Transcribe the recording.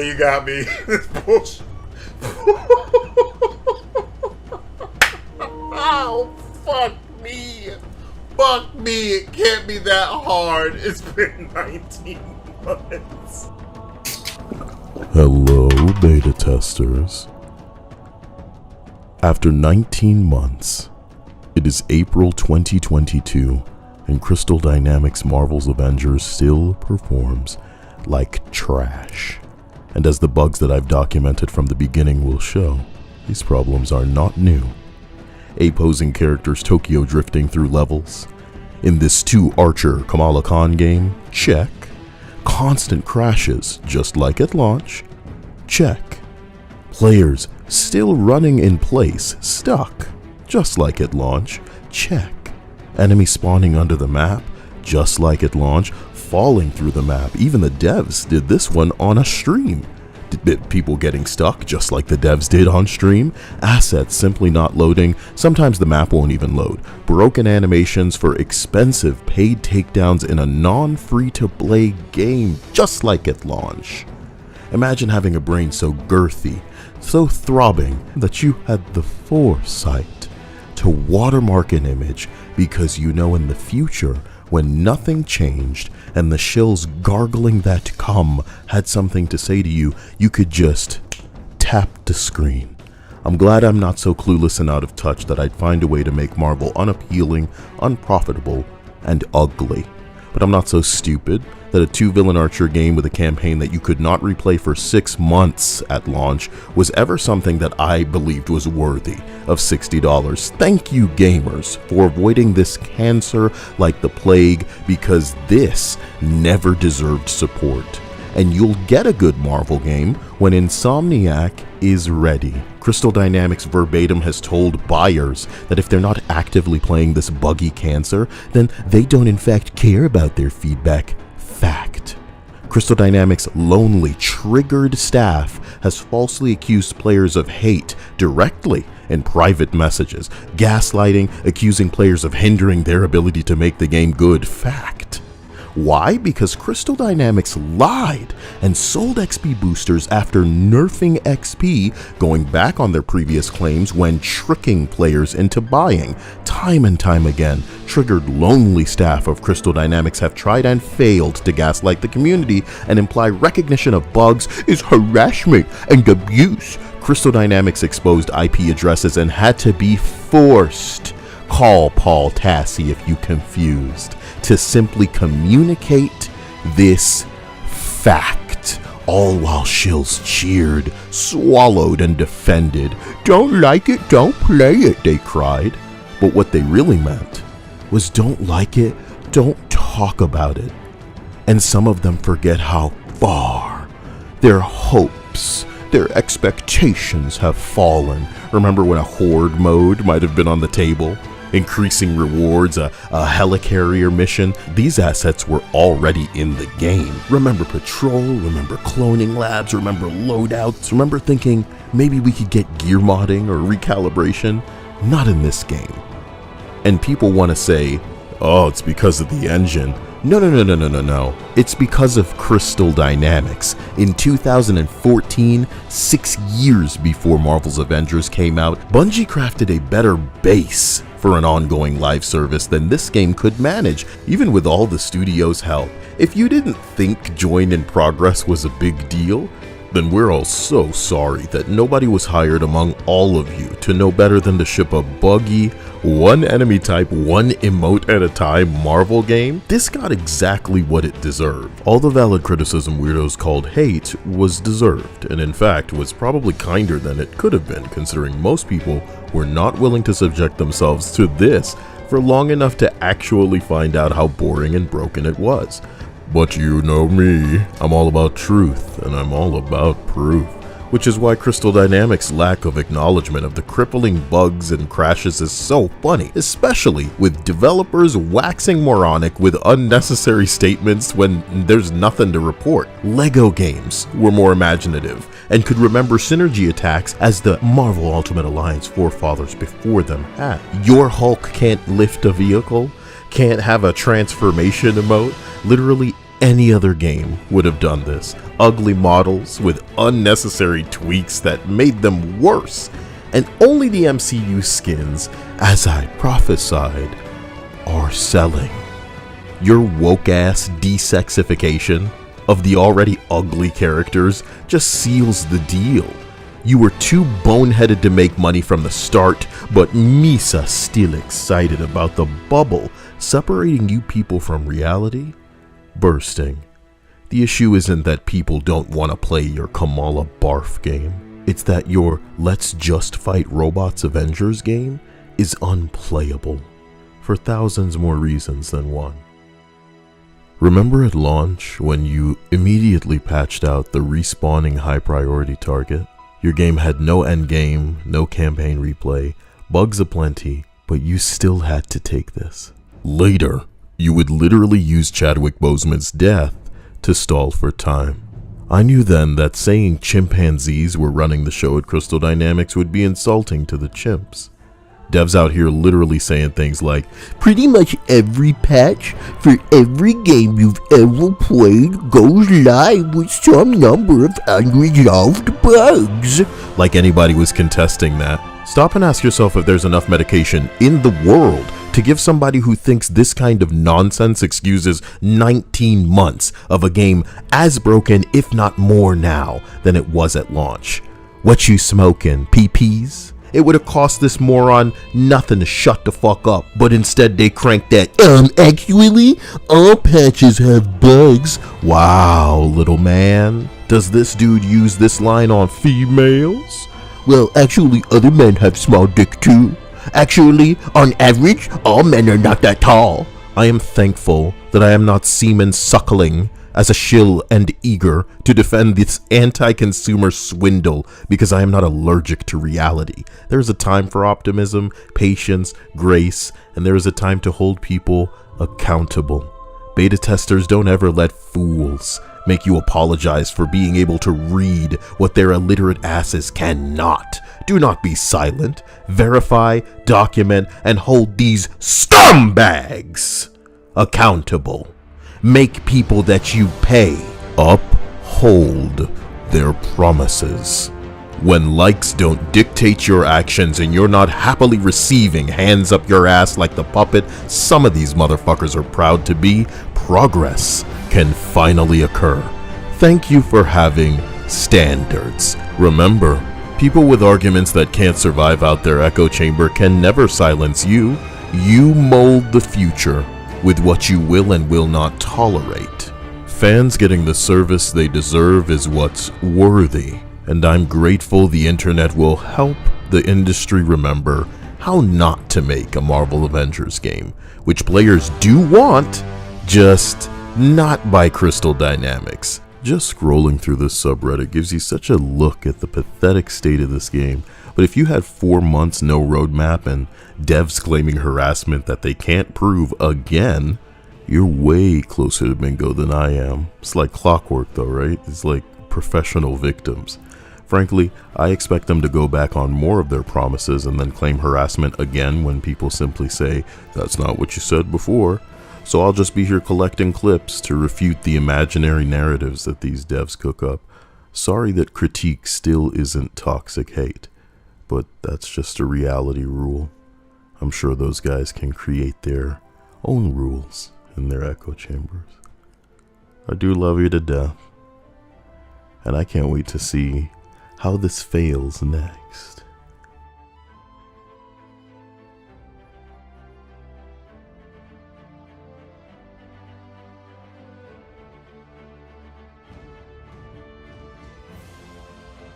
you got me. This bullshit. Oh, fuck me. Fuck me. It can't be that hard. It's been 19 months. Hello, beta testers. After 19 months, it is April 2022, and Crystal Dynamics' Marvel's Avengers still performs like trash. And as the bugs that I've documented from the beginning will show, these problems are not new. Opposing characters Tokyo drifting through levels. In this 2-Archer Kamala Khan game, check. Constant crashes, just like at launch, check. Players still running in place, stuck, just like at launch, check. Enemy spawning under the map, just like at launch, falling through the map. Even the devs did this one on a stream. People getting stuck, just like the devs did on stream. Assets simply not loading. Sometimes the map won't even load. Broken animations for expensive paid takedowns in a non-free-to-play game, just like at launch. Imagine having a brain so girthy, so throbbing, that you had the foresight to watermark an image because you know in the future, when nothing changed and the shills gargling that cum had something to say to you, you could just tap the screen. I'm glad I'm not so clueless and out of touch that I'd find a way to make Marvel unappealing, unprofitable, and ugly. But I'm not so stupid that a 2-villain Archer game with a campaign that you could not replay for 6 months at launch was ever something that I believed was worthy of $60. Thank you, gamers, for avoiding this cancer like the plague, because this never deserved support. And you'll get a good Marvel game when Insomniac is ready. Crystal Dynamics verbatim has told buyers that if they're not actively playing this buggy cancer, then they don't in fact care about their feedback. Fact. Crystal Dynamics' lonely, triggered staff has falsely accused players of hate directly in private messages, gaslighting, accusing players of hindering their ability to make the game good. Fact. Why? Because Crystal Dynamics lied and sold XP boosters after nerfing XP, going back on their previous claims when tricking players into buying. Time and time again, triggered lonely staff of Crystal Dynamics have tried and failed to gaslight the community and imply recognition of bugs is harassment and abuse. Crystal Dynamics exposed IP addresses and had to be forced. Call Paul Tassi if you confused, to simply communicate this fact, all while shills cheered, swallowed, and defended. Don't like it, don't play it, they cried. But what they really meant was don't like it, don't talk about it. And some of them forget how far their hopes, their expectations have fallen. Remember when a horde mode might have been on the table? Increasing rewards, a helicarrier mission. These assets were already in the game. Remember patrol, remember cloning labs, remember loadouts, remember thinking maybe we could get gear modding or recalibration? Not in this game. And people want to say, oh, it's because of the engine. No. It's because of Crystal Dynamics. In 2014, 6 years before Marvel's Avengers came out, Bungie crafted a better base for an ongoing live service than this game could manage, even with all the studio's help. If you didn't think Join in Progress was a big deal, then we're all so sorry that nobody was hired among all of you to know better than to ship a buggy, one enemy type, one emote at a time Marvel game. This got exactly what it deserved. All the valid criticism weirdos called hate was deserved, and in fact was probably kinder than it could have been, considering most people were not willing to subject themselves to this for long enough to actually find out how boring and broken it was. But you know me, I'm all about truth, and I'm all about proof. Which is why Crystal Dynamics' lack of acknowledgement of the crippling bugs and crashes is so funny, especially with developers waxing moronic with unnecessary statements when there's nothing to report. Lego games were more imaginative and could remember synergy attacks as the Marvel Ultimate Alliance forefathers before them had. Your Hulk can't lift a vehicle, can't have a transformation emote. Literally any other game would have done this. Ugly models with unnecessary tweaks that made them worse. And only the MCU skins, as I prophesied, are selling. Your woke-ass desexification of the already ugly characters just seals the deal. You were too boneheaded to make money from the start, but Misa still excited about the bubble separating you people from reality bursting. The issue isn't that people don't want to play your Kamala Barf game. It's that your Let's Just Fight Robots Avengers game is unplayable for thousands more reasons than one. Remember at launch when you immediately patched out the respawning high priority target? Your game had no endgame, no campaign replay, bugs aplenty, but you still had to take this. Later, you would literally use Chadwick Boseman's death to stall for time. I knew then that saying chimpanzees were running the show at Crystal Dynamics would be insulting to the chimps. Devs out here literally saying things like, pretty much every patch for every game you've ever played goes live with some number of unresolved bugs. Like anybody was contesting that. Stop and ask yourself if there's enough medication in the world to give somebody who thinks this kind of nonsense excuses 19 months of a game as broken, if not more now, than it was at launch. What you smoking, PPs? It would have cost this moron nothing to shut the fuck up, but instead they cranked that, actually, all patches have bugs. Wow, little man. Does this dude use this line on females? Well, actually, other men have small dick too. Actually, on average, all men are not that tall. I am thankful that I am not semen suckling as a shill and eager to defend this anti-consumer swindle because I am not allergic to reality. There is a time for optimism, patience, grace, and there is a time to hold people accountable. Beta testers don't ever let fools make you apologize for being able to read what their illiterate asses cannot. Do not be silent. Verify, document, and hold these scumbags accountable. Make people that you pay uphold their promises. When likes don't dictate your actions and you're not happily receiving hands up your ass like the puppet some of these motherfuckers are proud to be, progress can finally occur. Thank you for having standards. Remember, people with arguments that can't survive out their echo chamber can never silence you. You mold the future with what you will and will not tolerate. Fans getting the service they deserve is what's worthy, and I'm grateful the internet will help the industry remember how not to make a Marvel Avengers game, which players do want, just not by Crystal Dynamics. Just scrolling through this subreddit gives you such a look at the pathetic state of this game. But if you had 4 months no roadmap and devs claiming harassment that they can't prove again, you're way closer to bingo than I am. It's like clockwork though, right? It's like professional victims. Frankly, I expect them to go back on more of their promises and then claim harassment again when people simply say, that's not what you said before. So I'll just be here collecting clips to refute the imaginary narratives that these devs cook up. Sorry that critique still isn't toxic hate, but that's just a reality rule. I'm sure those guys can create their own rules in their echo chambers. I do love you to death, and I can't wait to see how this fails next.